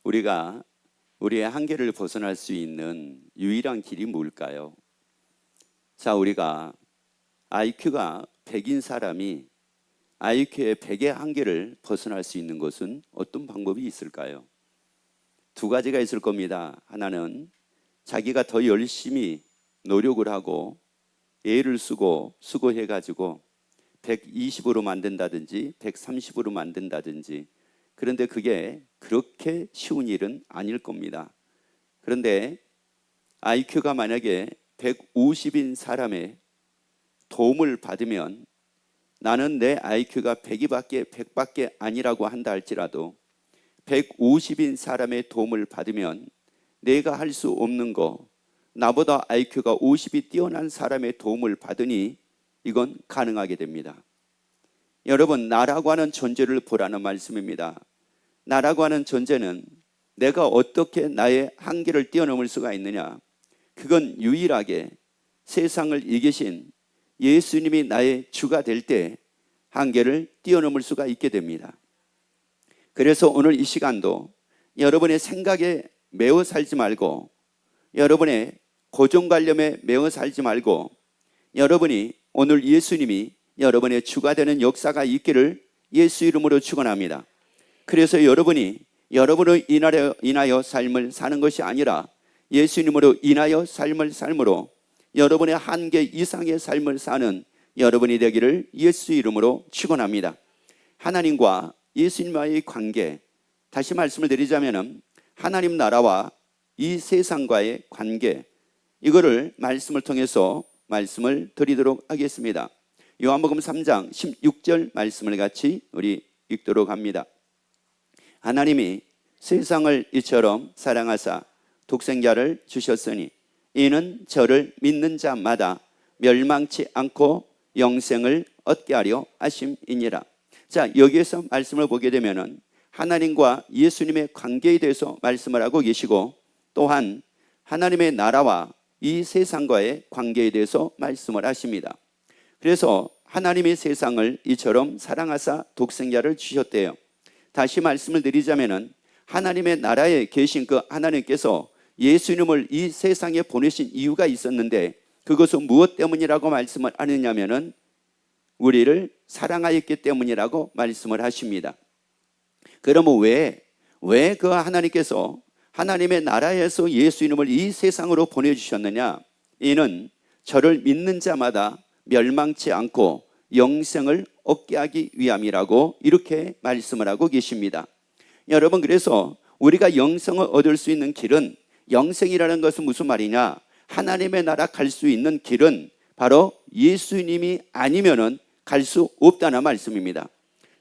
우리가 우리의 한계를 벗어날 수 있는 유일한 길이 뭘까요? 자, 우리가 IQ가 100인 사람이 IQ의 100의 한계를 벗어날 수 있는 것은 어떤 방법이 있을까요? 두 가지가 있을 겁니다. 하나는 자기가 더 열심히 노력을 하고 애를 쓰고 수고해가지고 120으로 만든다든지 130으로 만든다든지, 그런데 그게 그렇게 쉬운 일은 아닐 겁니다. 그런데 IQ가 만약에 150인 사람의 도움을 받으면, 나는 내 IQ가 100밖에 아니라고 한다 할지라도 150인 사람의 도움을 받으면 내가 할 수 없는 거, 나보다 IQ가 50이 뛰어난 사람의 도움을 받으니 이건 가능하게 됩니다. 여러분, 나라고 하는 존재를 보라는 말씀입니다. 나라고 하는 존재는 내가 어떻게 나의 한계를 뛰어넘을 수가 있느냐? 그건 유일하게 세상을 이기신 예수님이 나의 주가 될 때 한계를 뛰어넘을 수가 있게 됩니다. 그래서 오늘 이 시간도 여러분의 생각에 매어 살지 말고, 여러분의 고정관념에 매어 살지 말고, 여러분이 오늘 예수님이 여러분의 주가 되는 역사가 있기를 예수 이름으로 축원합니다. 그래서 여러분이 여러분을 인하여 삶을 사는 것이 아니라 예수님으로 인하여 삶을 삶으로 여러분의 한계 이상의 삶을 사는 여러분이 되기를 예수 이름으로 축원합니다. 하나님과 예수님과의 관계, 다시 말씀을 드리자면 하나님 나라와 이 세상과의 관계, 이거를 말씀을 통해서 말씀을 드리도록 하겠습니다. 요한복음 3장 16절 말씀을 같이 우리 읽도록 합니다. 하나님이 세상을 이처럼 사랑하사 독생자를 주셨으니 이는 저를 믿는 자마다 멸망치 않고 영생을 얻게 하려 하심이니라. 자, 여기에서 말씀을 보게 되면은 하나님과 예수님의 관계에 대해서 말씀을 하고 계시고, 또한 하나님의 나라와 이 세상과의 관계에 대해서 말씀을 하십니다. 그래서 하나님의 세상을 이처럼 사랑하사 독생자를 주셨대요. 다시 말씀을 드리자면은 하나님의 나라에 계신 그 하나님께서 예수님을 이 세상에 보내신 이유가 있었는데, 그것은 무엇 때문이라고 말씀을 하느냐면은 우리를 사랑하였기 때문이라고 말씀을 하십니다. 그러면 왜 그 하나님께서 하나님의 나라에서 예수님을 이 세상으로 보내주셨느냐? 이는 저를 믿는 자마다 멸망치 않고 영생을 얻게 하기 위함이라고 이렇게 말씀을 하고 계십니다. 여러분, 그래서 우리가 영생을 얻을 수 있는 길은, 영생이라는 것은 무슨 말이냐? 하나님의 나라 갈 수 있는 길은 바로 예수님이 아니면은 갈 수 없다는 말씀입니다.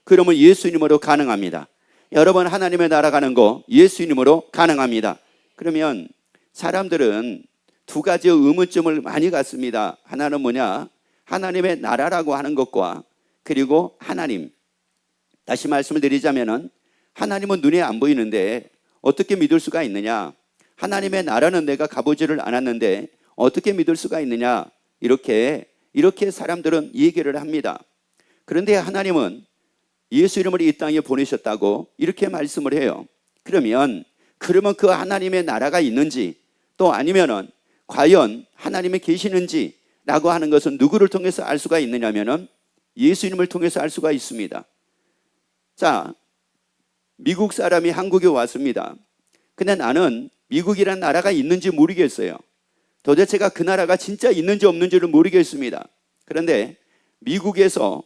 그러면 예수님으로 가능합니다. 여러분, 하나님의 나라 가는 거 예수님으로 가능합니다. 그러면 사람들은 두 가지 의문점을 많이 갖습니다. 하나는 뭐냐? 하나님의 나라라고 하는 것과, 그리고 하나님. 다시 말씀을 드리자면은 하나님은 눈에 안 보이는데 어떻게 믿을 수가 있느냐? 하나님의 나라는 내가 가보지를 않았는데 어떻게 믿을 수가 있느냐? 이렇게 사람들은 얘기를 합니다. 그런데 하나님은 예수 이름으로 이 땅에 보내셨다고 이렇게 말씀을 해요. 그러면 그 하나님의 나라가 있는지, 또 아니면은 과연 하나님이 계시는지 라고 하는 것은 누구를 통해서 알 수가 있느냐면은 예수님을 통해서 알 수가 있습니다. 자, 미국 사람이 한국에 왔습니다. 근데 나는 미국이라는 나라가 있는지 모르겠어요. 도대체가 그 나라가 진짜 있는지 없는지를 모르겠습니다. 그런데 미국에서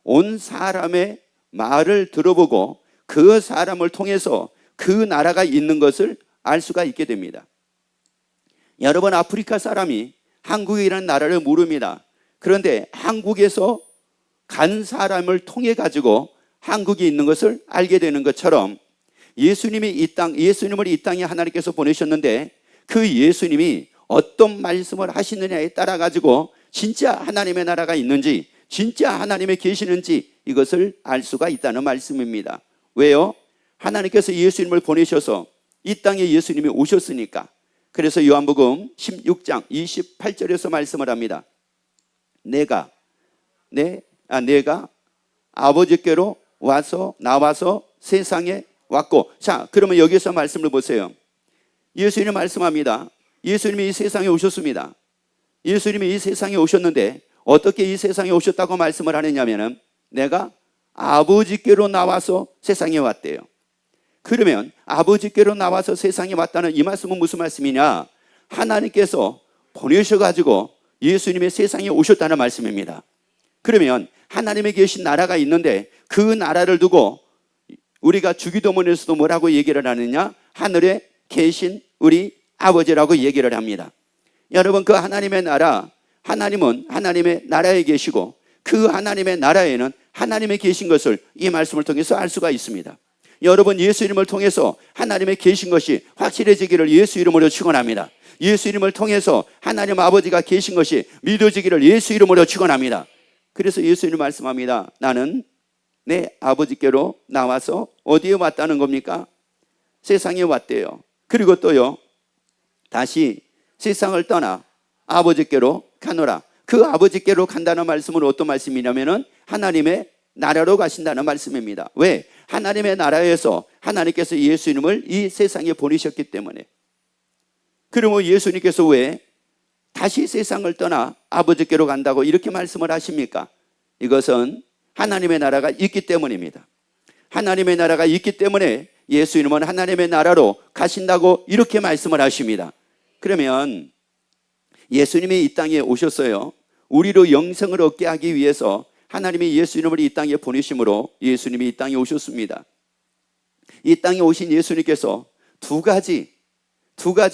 온 사람의 말을 들어보고 그 사람을 통해서 그 나라가 있는 것을 알 수가 있게 됩니다. 여러분, 아프리카 사람이 한국이라는 나라를 모릅니다. 그런데 한국에서 간 사람을 통해 가지고 한국이 있는 것을 알게 되는 것처럼, 예수님을 이 땅에 하나님께서 보내셨는데 그 예수님이 어떤 말씀을 하시느냐에 따라 가지고 진짜 하나님의 나라가 있는지, 진짜 하나님이 계시는지 이것을 알 수가 있다는 말씀입니다. 왜요? 하나님께서 예수님을 보내셔서 이 땅에 예수님이 오셨으니까. 그래서 요한복음 16장 28절에서 말씀을 합니다. 내가 아버지께로 나와서 세상에 왔고, 자, 그러면 여기서 말씀을 보세요. 예수님이 말씀합니다. 예수님이 이 세상에 오셨습니다. 예수님이 이 세상에 오셨는데 어떻게 이 세상에 오셨다고 말씀을 하느냐면은 내가 아버지께로 나와서 세상에 왔대요. 그러면 아버지께로 나와서 세상에 왔다는 이 말씀은 무슨 말씀이냐? 하나님께서 보내셔가지고 예수님이 세상에 오셨다는 말씀입니다. 그러면 하나님에 계신 나라가 있는데 그 나라를 두고 우리가 주기도문에서도 뭐라고 얘기를 하느냐? 하늘에 계신 우리 아버지라고 얘기를 합니다. 여러분, 그 하나님의 나라, 하나님은 하나님의 나라에 계시고 그 하나님의 나라에는 하나님이 계신 것을 이 말씀을 통해서 알 수가 있습니다. 여러분, 예수 이름을 통해서 하나님의 계신 것이 확실해지기를 예수 이름으로 축원합니다. 예수 이름을 통해서 하나님 아버지가 계신 것이 믿어지기를 예수 이름으로 축원합니다. 그래서 예수님 말씀합니다. 나는 내 아버지께로 나와서 어디에 왔다는 겁니까? 세상에 왔대요. 그리고 또요, 다시 세상을 떠나 아버지께로 가노라. 그 아버지께로 간다는 말씀은 어떤 말씀이냐면은 하나님의 나라로 가신다는 말씀입니다. 왜? 하나님의 나라에서 하나님께서 예수님을 이 세상에 보내셨기 때문에. 그러면 예수님께서 왜 다시 세상을 떠나 아버지께로 간다고 이렇게 말씀을 하십니까? 이것은 하나님의 나라가 있기 때문입니다. 하나님의 나라가 있기 때문에 예수님은 하나님의 나라로 가신다고 이렇게 말씀을 하십니다. 그러면 예수님이 이 땅에 오셨어요. 우리로 영생을 얻게 하기 위해서 하나님이 예수님을 이 땅에 보내심으로 예수님이 이 땅에 오셨습니다. 이 땅에 오신 예수님께서 두 가지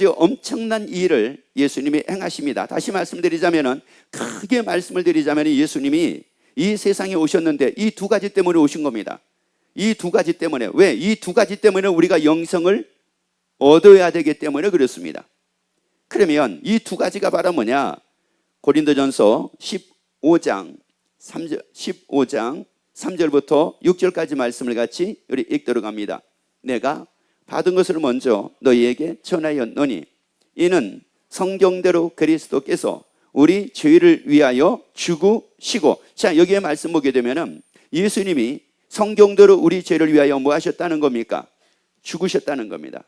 엄청난 일을 예수님이 행하십니다. 다시 말씀드리자면, 크게 말씀을 드리자면 예수님이 이 세상에 오셨는데 이 두 가지 때문에 오신 겁니다. 이 두 가지 때문에. 왜? 이 두 가지 때문에 우리가 영생을 얻어야 되기 때문에 그렇습니다. 그러면 이 두 가지가 바로 뭐냐? 고린도전서 15장 3절부터 6절까지 말씀을 같이 우리 읽도록 합니다. 내가 받은 것을 먼저 너희에게 전하였노니 이는 성경대로 그리스도께서 우리 죄를 위하여 죽으시고, 자, 여기에 말씀 보게 되면은 예수님이 성경대로 우리 죄를 위하여 뭐 하셨다는 겁니까? 죽으셨다는 겁니다.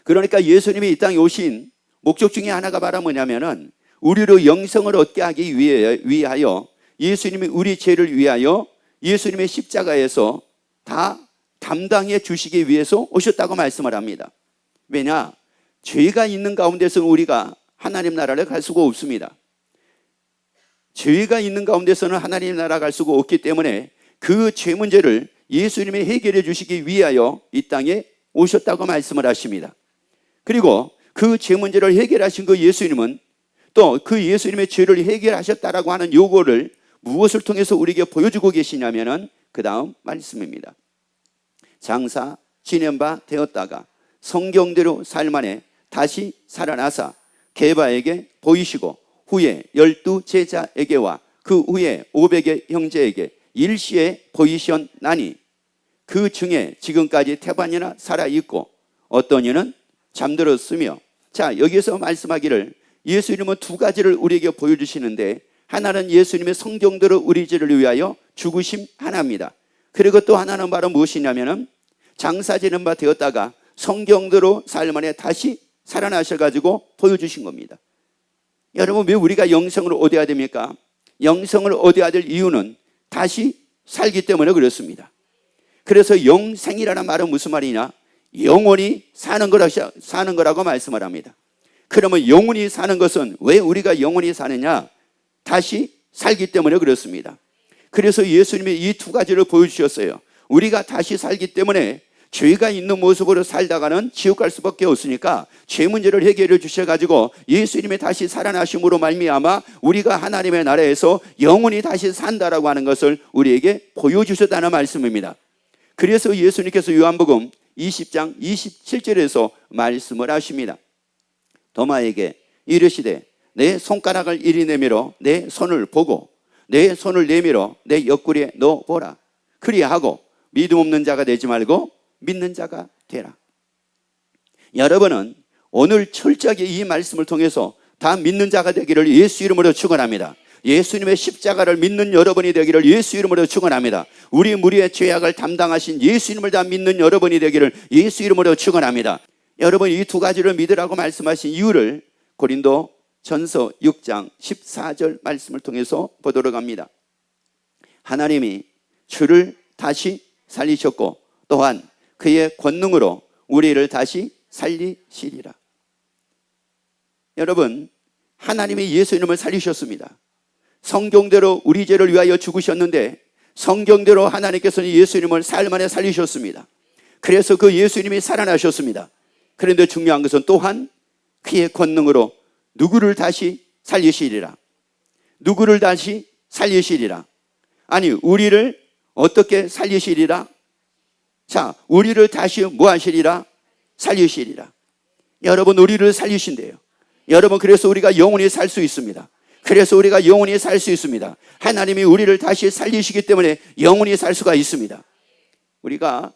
그러니까 예수님이 이 땅에 오신 목적 중에 하나가 바로 뭐냐면은 우리로 영생을 얻게 하기 위하여 예수님이 우리 죄를 위하여 예수님의 십자가에서 다 담당해 주시기 위해서 오셨다고 말씀을 합니다. 왜냐? 죄가 있는 가운데서는 우리가 하나님 나라를 갈 수가 없습니다. 죄가 있는 가운데서는 하나님 나라 갈 수가 없기 때문에 그 죄 문제를 예수님이 해결해 주시기 위하여 이 땅에 오셨다고 말씀을 하십니다. 그리고 그 죄 문제를 해결하신 그 예수님은 또 그 예수님의 죄를 해결하셨다라고 하는 요구를 무엇을 통해서 우리에게 보여주고 계시냐면은 그 다음 말씀입니다. 장사 지낸 바 되었다가 성경대로 살만에 다시 살아나사 게바에게 보이시고 후에 12 제자에게와 그 후에 500의 형제에게 일시에 보이셨나니 그 중에 지금까지 태반이나 살아있고 어떤 이는 잠들었으며. 자, 여기서 말씀하기를 예수님은 두 가지를 우리에게 보여주시는데 하나는 예수님의 성경대로 우리 죄를 위하여 죽으심 하나입니다. 그리고 또 하나는 바로 무엇이냐면은 장사 지낸 바 되었다가 성경대로 살만에 다시 살아나셔가지고 보여주신 겁니다. 여러분, 왜 우리가 영생을 얻어야 됩니까? 영생을 얻어야 될 이유는 다시 살기 때문에 그렇습니다. 그래서 영생이라는 말은 무슨 말이냐? 영원히 사는 거라고 말씀을 합니다. 그러면 영원히 사는 것은 왜 우리가 영원히 사느냐? 다시 살기 때문에 그렇습니다. 그래서 예수님이 이 두 가지를 보여주셨어요. 우리가 다시 살기 때문에 죄가 있는 모습으로 살다가는 지옥 갈 수밖에 없으니까 죄 문제를 해결해 주셔가지고 예수님이 다시 살아나심으로 말미암아 우리가 하나님의 나라에서 영원히 다시 산다라고 하는 것을 우리에게 보여주셨다는 말씀입니다. 그래서 예수님께서 요한복음 20장 27절에서 말씀을 하십니다. 도마에게 이르시되 내 손가락을 이리 내밀어 내 손을 보고 내 손을 내밀어 내 옆구리에 넣어보라. 그리하고 믿음 없는 자가 되지 말고 믿는 자가 되라. 여러분은 오늘 철저하게 이 말씀을 통해서 다 믿는 자가 되기를 예수 이름으로 축원합니다. 예수님의 십자가를 믿는 여러분이 되기를 예수 이름으로 축원합니다. 우리 무리의 죄악을 담당하신 예수 이름을 다 믿는 여러분이 되기를 예수 이름으로 축원합니다. 여러분, 이 두 가지를 믿으라고 말씀하신 이유를 고린도 전서 6장 14절 말씀을 통해서 보도록 합니다. 하나님이 주를 다시 살리셨고 또한 그의 권능으로 우리를 다시 살리시리라. 여러분, 하나님이 예수 이름을 살리셨습니다. 성경대로 우리 죄를 위하여 죽으셨는데 성경대로 하나님께서는 예수 이름을 사흘 만에 살리셨습니다. 그래서 그 예수 이름이 살아나셨습니다. 그런데 중요한 것은 또한 그의 권능으로 누구를 다시 살리시리라. 누구를 다시 살리시리라. 아니, 우리를 어떻게 살리시리라? 자, 우리를 다시 뭐 하시리라? 살리시리라. 여러분, 우리를 살리신대요. 여러분, 그래서 우리가 영원히 살 수 있습니다. 그래서 우리가 영원히 살 수 있습니다. 하나님이 우리를 다시 살리시기 때문에 영원히 살 수가 있습니다. 우리가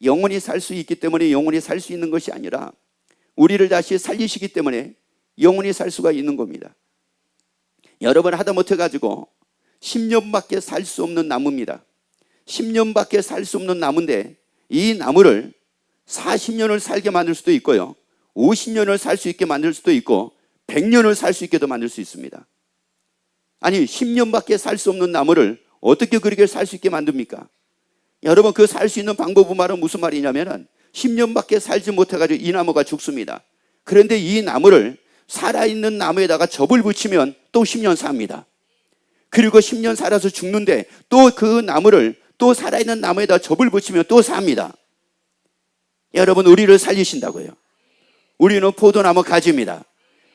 영원히 살 수 있기 때문에 영원히 살 수 있는 것이 아니라 우리를 다시 살리시기 때문에 영원히 살 수가 있는 겁니다. 여러분, 하다못해 가지고 10년밖에 살 수 없는 나무입니다. 10년밖에 살 수 없는 나무인데 이 나무를 40년을 살게 만들 수도 있고요, 50년을 살 수 있게 만들 수도 있고 100년을 살 수 있게도 만들 수 있습니다. 아니, 10년밖에 살 수 없는 나무를 어떻게 그렇게 살 수 있게 만듭니까? 여러분, 그 살 수 있는 방법은 말은 무슨 말이냐면은 10년밖에 살지 못해가지고 이 나무가 죽습니다. 그런데 이 나무를 살아있는 나무에다가 접을 붙이면 또 10년 삽니다. 그리고 10년 살아서 죽는데 또 그 나무를 또 살아있는 나무에다 접을 붙이면 또 삽니다. 여러분, 우리를 살리신다고요. 우리는 포도나무 가지입니다.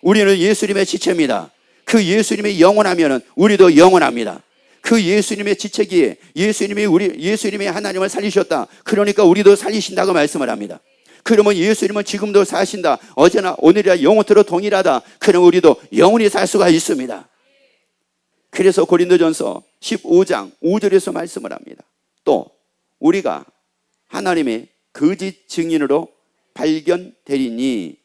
우리는 예수님의 지체입니다. 그 예수님이 영원하면은 우리도 영원합니다. 그 예수님의 지체기에 예수님이 하나님을 살리셨다. 그러니까 우리도 살리신다고 말씀을 합니다. 그러면 예수님은 지금도 사신다. 어제나 오늘이라 영원토록 동일하다. 그럼 우리도 영원히 살 수가 있습니다. 그래서 고린도전서 15장 5절에서 말씀을 합니다. 또 우리가 하나님의 거짓 증인으로 발견되리니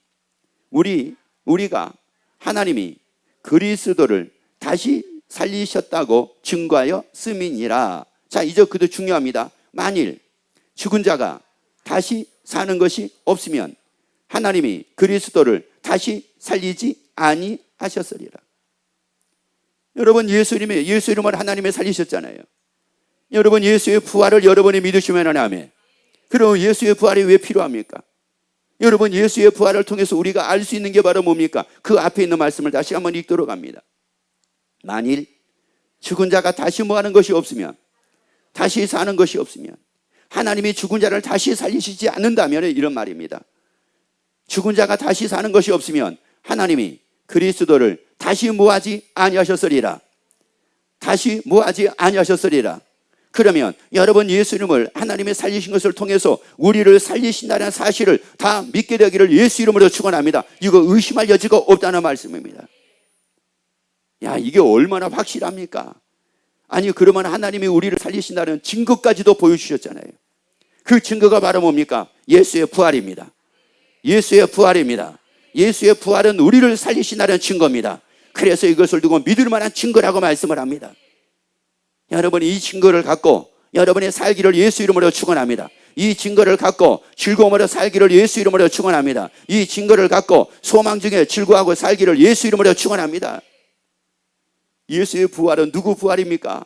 우리가 하나님이 그리스도를 다시 살리셨다고 증거하여 씀이니라. 자, 이제 그도 중요합니다. 만일 죽은 자가 다시 사는 것이 없으면 하나님이 그리스도를 다시 살리지 아니하셨으리라. 여러분, 예수 이름을 하나님이 살리셨잖아요. 여러분, 예수의 부활을 여러분이 믿으시면 아멘. 그럼 예수의 부활이 왜 필요합니까? 여러분, 예수의 부활을 통해서 우리가 알 수 있는 게 바로 뭡니까? 그 앞에 있는 말씀을 다시 한번 읽도록 합니다. 만일 죽은 자가 다시 뭐하는 것이 없으면, 다시 사는 것이 없으면, 하나님이 죽은 자를 다시 살리시지 않는다면 이런 말입니다. 죽은 자가 다시 사는 것이 없으면 하나님이 그리스도를 다시 뭐하지 아니하셨으리라. 다시 뭐하지 아니하셨으리라. 그러면 여러분, 예수님을 하나님의 살리신 것을 통해서 우리를 살리신다는 사실을 다 믿게 되기를 예수 이름으로 축원합니다. 이거 의심할 여지가 없다는 말씀입니다. 야, 이게 얼마나 확실합니까? 아니, 그러면 하나님이 우리를 살리신다는 증거까지도 보여주셨잖아요. 그 증거가 바로 뭡니까? 예수의 부활입니다. 예수의 부활입니다. 예수의 부활은 우리를 살리신다는 증거입니다. 그래서 이것을 두고 믿을 만한 증거라고 말씀을 합니다. 여러분이 이 증거를 갖고 여러분의 살기를 예수 이름으로 축원합니다. 이 증거를 갖고 즐거움으로 살기를 예수 이름으로 축원합니다. 이 증거를 갖고 소망 중에 즐거워하고 살기를 예수 이름으로 축원합니다. 예수의 부활은 누구 부활입니까?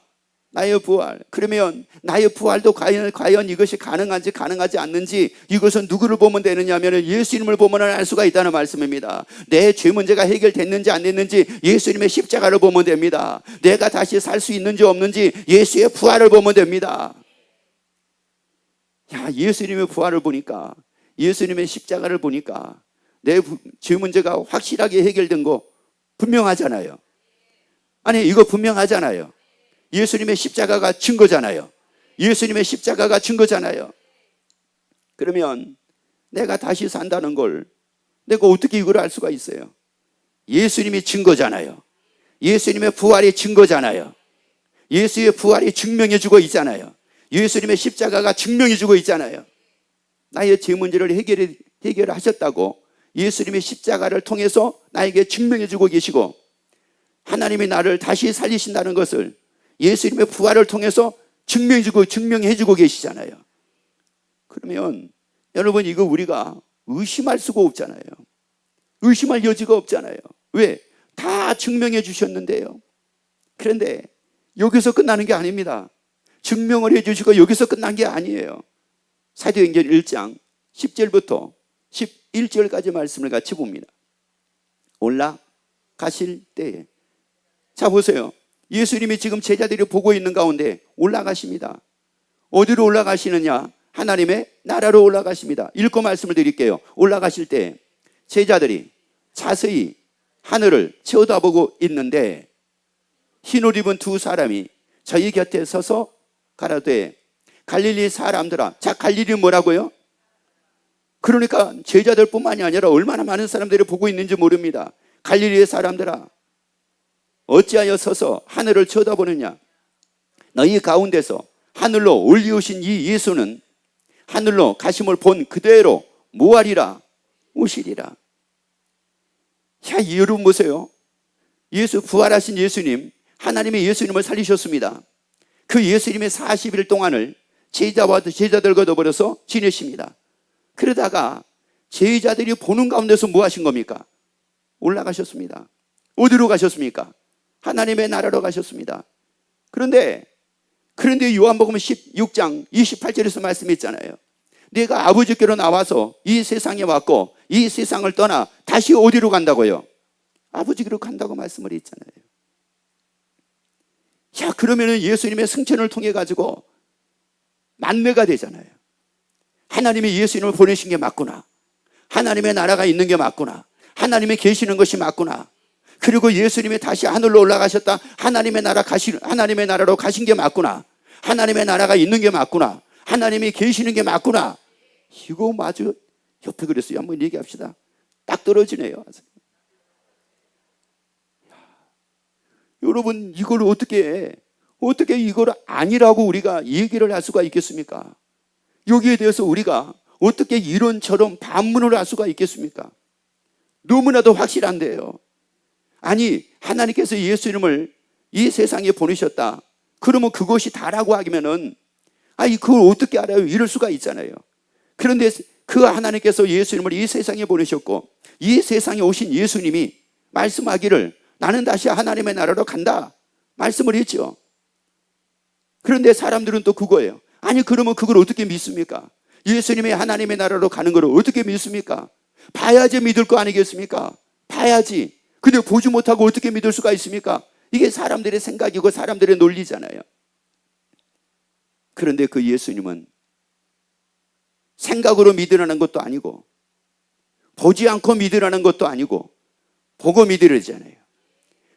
나의 부활. 그러면 나의 부활도 과연 이것이 가능한지 가능하지 않는지 이것은 누구를 보면 되느냐 하면 예수님을 보면 알 수가 있다는 말씀입니다. 내 죄 문제가 해결됐는지 안 됐는지 예수님의 십자가를 보면 됩니다. 내가 다시 살 수 있는지 없는지 예수의 부활을 보면 됩니다. 야, 예수님의 부활을 보니까, 예수님의 십자가를 보니까 내 죄 문제가 확실하게 해결된 거 분명하잖아요. 아니, 이거 분명하잖아요. 예수님의 십자가가 증거잖아요. 예수님의 십자가가 증거잖아요. 그러면 내가 다시 산다는 걸 내가 어떻게 이걸 알 수가 있어요? 예수님이 증거잖아요. 예수님의 부활이 증거잖아요. 예수의 부활이 증명해주고 있잖아요. 예수님의 십자가가 증명해주고 있잖아요. 나의 죄 문제를 해결하셨다고 예수님의 십자가를 통해서 나에게 증명해주고 계시고, 하나님이 나를 다시 살리신다는 것을 예수님의 부활을 통해서 증명해주고 계시잖아요. 그러면 여러분, 이거 우리가 의심할 수가 없잖아요. 의심할 여지가 없잖아요. 왜? 다 증명해 주셨는데요. 그런데 여기서 끝나는 게 아닙니다. 증명을 해주시고 여기서 끝난 게 아니에요. 사도행전 1장 10절부터 11절까지 말씀을 같이 봅니다. 올라가실 때에, 자 보세요. 예수님이 지금 제자들이 보고 있는 가운데 올라가십니다. 어디로 올라가시느냐? 하나님의 나라로 올라가십니다. 읽고 말씀을 드릴게요. 올라가실 때 제자들이 자세히 하늘을 쳐다보고 있는데 흰옷 입은 두 사람이 저희 곁에 서서 가라되 갈릴리 사람들아. 자, 갈릴리 뭐라고요? 그러니까 제자들뿐만이 아니라 얼마나 많은 사람들이 보고 있는지 모릅니다. 갈릴리의 사람들아, 어찌하여 서서 하늘을 쳐다보느냐? 너희 가운데서 하늘로 올리우신 이 예수는 하늘로 가심을 본 그대로 뭐하리라? 오시리라. 야, 여러분 보세요. 부활하신 예수님, 하나님의 예수님을 살리셨습니다. 그 예수님의 40일 동안을 제자들과 더불어서 지내십니다. 그러다가 제자들이 보는 가운데서 뭐 하신 겁니까? 올라가셨습니다. 어디로 가셨습니까? 하나님의 나라로 가셨습니다. 그런데 요한복음 16장 28절에서 말씀했잖아요. 내가 아버지께로 나와서 이 세상에 왔고 이 세상을 떠나 다시 어디로 간다고요? 아버지께로 간다고 말씀을 했잖아요. 자, 그러면은 예수님의 승천을 통해 가지고 만뇌가 되잖아요. 하나님이 예수님을 보내신 게 맞구나. 하나님의 나라가 있는 게 맞구나. 하나님이 계시는 것이 맞구나. 그리고 예수님이 다시 하늘로 올라가셨다. 하나님의 나라로 가신 게 맞구나. 하나님의 나라가 있는 게 맞구나. 하나님이 계시는 게 맞구나. 이거 마주 옆에 그랬어요. 한번 얘기합시다. 딱 떨어지네요. 여러분, 이걸 어떻게 이걸 아니라고 우리가 얘기를 할 수가 있겠습니까? 여기에 대해서 우리가 어떻게 이런저런 반문을 할 수가 있겠습니까? 너무나도 확실한데요. 아니, 하나님께서 예수님을 이 세상에 보내셨다. 그러면 그것이 다라고 하면은, 그걸 어떻게 알아요? 이럴 수가 있잖아요. 그런데 그 하나님께서 예수님을 이 세상에 보내셨고, 이 세상에 오신 예수님이 말씀하기를 나는 다시 하나님의 나라로 간다. 말씀을 했죠. 그런데 사람들은 또 그거예요. 아니, 그러면 그걸 어떻게 믿습니까? 예수님이 하나님의 나라로 가는 걸 어떻게 믿습니까? 봐야지 믿을 거 아니겠습니까? 봐야지. 근데 보지 못하고 어떻게 믿을 수가 있습니까? 이게 사람들의 생각이고 사람들의 논리잖아요. 그런데 그 예수님은 생각으로 믿으라는 것도 아니고 보지 않고 믿으라는 것도 아니고 보고 믿으라잖아요.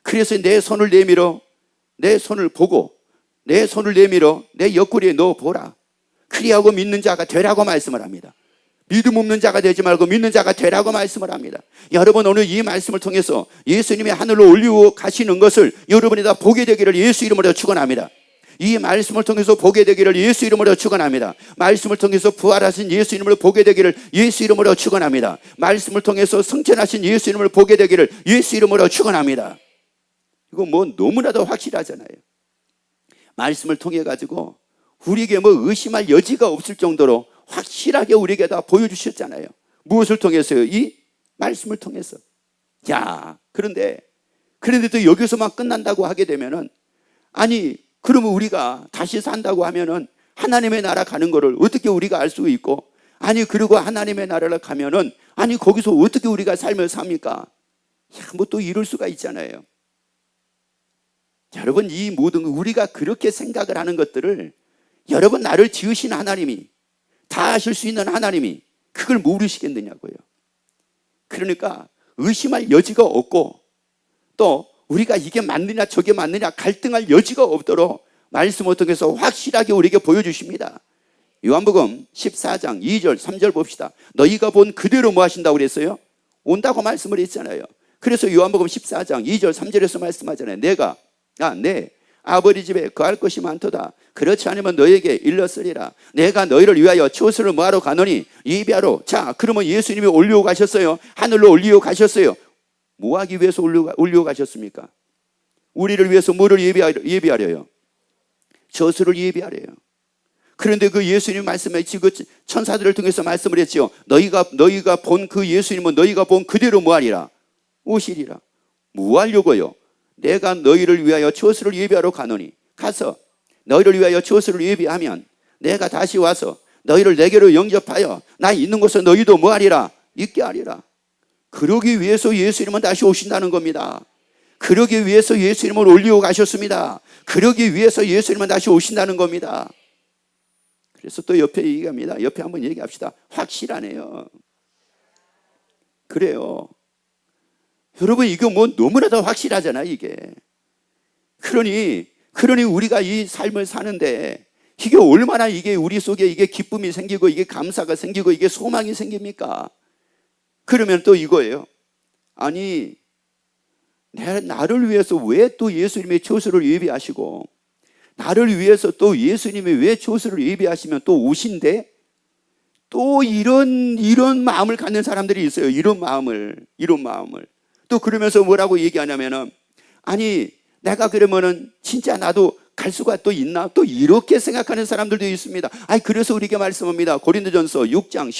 그래서 내 손을 내밀어 내 손을 보고 내 손을 내밀어 내 옆구리에 넣어보라. 그리하고 믿는 자가 되라고 말씀을 합니다. 믿음 없는 자가 되지 말고 믿는 자가 되라고 말씀을 합니다. 여러분, 오늘 이 말씀을 통해서 예수님이 하늘로 올리고 가시는 것을 여러분이 다 보게 되기를 예수 이름으로 축원합니다. 이 말씀을 통해서 보게 되기를 예수 이름으로 축원합니다. 말씀을 통해서 부활하신 예수 이름으로 보게 되기를 예수 이름으로 축원합니다. 말씀을 통해서 승천하신 예수 이름을 보게 되기를 예수 이름으로 축원합니다. 이거 뭐 너무나도 확실하잖아요. 말씀을 통해 가지고 우리에게 뭐 의심할 여지가 없을 정도로 확실하게 우리에게 다 보여주셨잖아요. 무엇을 통해서요? 이 말씀을 통해서. 야, 그런데 또 여기서만 끝난다고 하게 되면은, 아니, 그러면 우리가 다시 산다고 하면은 하나님의 나라 가는 거를 어떻게 우리가 알 수 있고, 아니, 그리고 하나님의 나라를 가면은, 아니, 거기서 어떻게 우리가 삶을 삽니까? 야, 뭐 또 이럴 수가 있잖아요. 여러분, 이 모든 우리가 그렇게 생각을 하는 것들을 여러분, 나를 지으신 하나님이, 다 하실 수 있는 하나님이 그걸 모르시겠느냐고요. 그러니까 의심할 여지가 없고, 또 우리가 이게 맞느냐 저게 맞느냐 갈등할 여지가 없도록 말씀을 통해서 확실하게 우리에게 보여주십니다. 요한복음 14장 2절 3절 봅시다. 너희가 본 그대로 뭐 하신다고 그랬어요? 온다고 말씀을 했잖아요. 그래서 요한복음 14장 2절 3절에서 말씀하잖아요. 내가 내 아버지 집에 거할 것이 많도다. 그렇지 않으면 너에게 일렀으리라. 내가 너희를 위하여 초소를 뭐하러 가노니 예비하러. 자, 그러면 예수님이 올리고 가셨어요. 하늘로 올리고 가셨어요. 뭐 하기 위해서 올리고 가셨습니까? 우리를 위해서 뭐를 예비하려요? 저수를 예비하래요. 그런데 그 예수님 말씀했지, 그 천사들을 통해서 말씀을 했지요. 너희가 본 그 예수님은 너희가 본 그대로 뭐하리라? 오시리라. 뭐 하려고요? 내가 너희를 위하여 저수를 예비하러 가노니, 가서 너희를 위하여 저수를 예비하면 내가 다시 와서 너희를 내게로 영접하여 나 있는 곳에 너희도 뭐하리라? 있게 하리라. 그러기 위해서 예수님은 다시 오신다는 겁니다. 그러기 위해서 예수님을 올리고 가셨습니다. 그러기 위해서 예수님은 다시 오신다는 겁니다. 그래서 또 옆에 얘기합니다. 옆에 한번 얘기합시다. 확실하네요. 그래요. 여러분, 이거 뭐 너무나도 확실하잖아요, 이게. 그러니 우리가 이 삶을 사는데 이게 얼마나 이게 우리 속에 이게 기쁨이 생기고 이게 감사가 생기고 이게 소망이 생깁니까? 그러면 또 이거예요. 아니, 나를 위해서 왜 또 예수님의 저수를 예비하시고, 나를 위해서 또 예수님이 왜 저수를 예비하시면 또 오신대? 또 이런 마음을 갖는 사람들이 있어요. 이런 마음을. 또 그러면서 뭐라고 얘기하냐면은, 아니, 내가 그러면은 진짜 나도 갈 수가 또 있나? 또 이렇게 생각하는 사람들도 있습니다. 아니, 그래서 우리에게 말씀합니다. 고린도전서 6장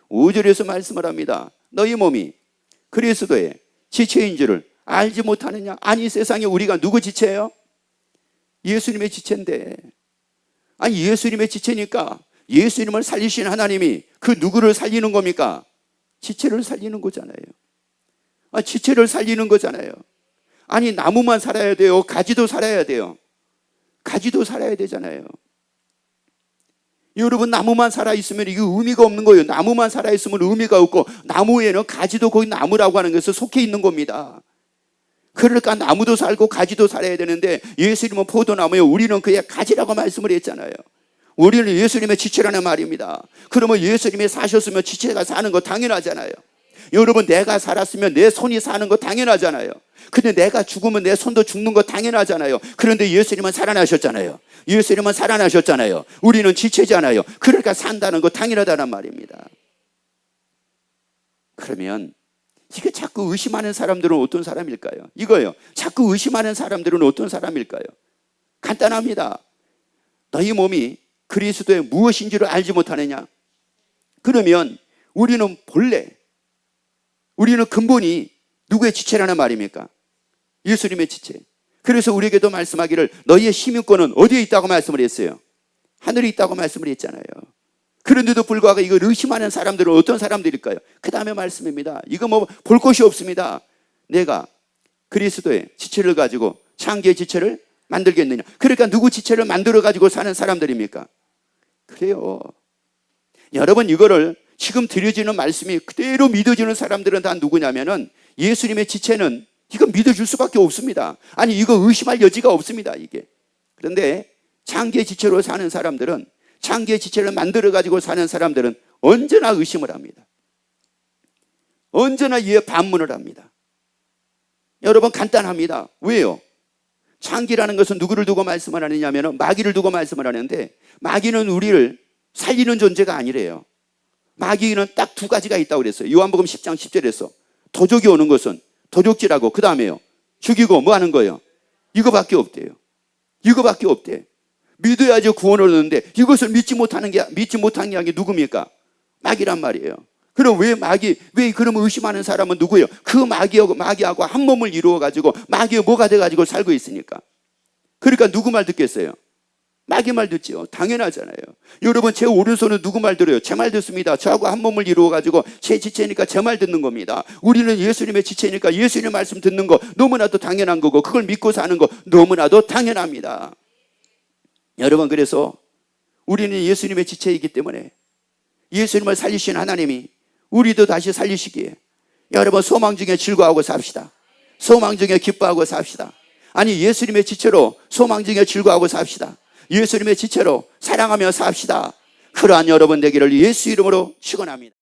15절에서 말씀을 합니다. 너희 몸이 그리스도의 지체인 줄을 알지 못하느냐? 아니, 세상에 우리가 누구 지체예요? 예수님의 지체인데. 아니, 예수님의 지체니까 예수님을 살리신 하나님이 그 누구를 살리는 겁니까? 지체를 살리는 거잖아요. 지체를 살리는 거잖아요. 아니, 나무만 살아야 돼요? 가지도 살아야 돼요? 가지도 살아야 되잖아요. 여러분, 나무만 살아있으면 이게 의미가 없는 거예요. 나무만 살아있으면 의미가 없고, 나무에는 가지도 거기 나무라고 하는 것에 속해 있는 겁니다. 그러니까 나무도 살고 가지도 살아야 되는데, 예수님은 포도나무예요. 우리는 그의 가지라고 말씀을 했잖아요. 우리는 예수님의 지체라는 말입니다. 그러면 예수님이 사셨으면 지체가 사는 거 당연하잖아요. 여러분, 내가 살았으면 내 손이 사는 거 당연하잖아요. 근데 내가 죽으면 내 손도 죽는 거 당연하잖아요. 그런데 예수님은 살아나셨잖아요. 예수님은 살아나셨잖아요. 우리는 지체잖아요. 그러니까 산다는 거 당연하다는 말입니다. 그러면 이게 자꾸 의심하는 사람들은 어떤 사람일까요? 이거요. 자꾸 의심하는 사람들은 어떤 사람일까요? 간단합니다. 너희 몸이 그리스도의 무엇인지를 알지 못하느냐? 그러면 우리는 우리는 근본이 누구의 지체라는 말입니까? 예수님의 지체. 그래서 우리에게도 말씀하기를 너희의 시민권은 어디에 있다고 말씀을 했어요? 하늘에 있다고 말씀을 했잖아요. 그런데도 불구하고 이걸 의심하는 사람들은 어떤 사람들일까요? 그 다음에 말씀입니다. 이거 뭐 볼 것이 없습니다. 내가 그리스도의 지체를 가지고 창기의 지체를 만들겠느냐? 그러니까 누구 지체를 만들어 가지고 사는 사람들입니까? 그래요. 여러분, 이거를 지금 드려지는 말씀이 그대로 믿어지는 사람들은 다 누구냐면은 예수님의 지체는 이거 믿어줄 수밖에 없습니다. 아니, 이거 의심할 여지가 없습니다, 이게. 그런데 창기의 지체로 사는 사람들은, 창기의 지체를 만들어 가지고 사는 사람들은 언제나 의심을 합니다. 언제나 이에 반문을 합니다. 여러분, 간단합니다. 왜요? 창기라는 것은 누구를 두고 말씀을 하느냐면 마귀를 두고 말씀을 하는데, 마귀는 우리를 살리는 존재가 아니래요. 마귀는 딱 두 가지가 있다고 그랬어요. 요한복음 10장 10절에서 도적이 오는 것은 도적질하고, 그 다음에요, 죽이고 뭐 하는 거예요? 이거밖에 없대요. 이거밖에 없대. 믿어야지 구원을 얻는데 이것을 믿지 못한 게 누굽니까? 마귀란 말이에요. 그럼 왜 그럼 의심하는 사람은 누구예요? 그 마귀하고 한 몸을 이루어 가지고 마귀의 뭐가 돼 가지고 살고 있으니까. 그러니까 누구 말 듣겠어요? 마귀 말 듣지요. 당연하잖아요. 여러분, 제 오른손은 누구 말 들어요? 제 말 듣습니다. 저하고 한 몸을 이루어 가지고 제 지체니까 제 말 듣는 겁니다. 우리는 예수님의 지체니까 예수님의 말씀 듣는 거 너무나도 당연한 거고, 그걸 믿고 사는 거 너무나도 당연합니다. 여러분, 그래서 우리는 예수님의 지체이기 때문에 예수님을 살리신 하나님이 우리도 다시 살리시기에, 여러분, 소망 중에 즐거워하고 삽시다. 소망 중에 기뻐하고 삽시다. 아니, 예수님의 지체로 소망 중에 즐거워하고 삽시다. 예수님의 지체로 사랑하며 삽시다. 그러한 여러분 되기를 예수 이름으로 축원합니다.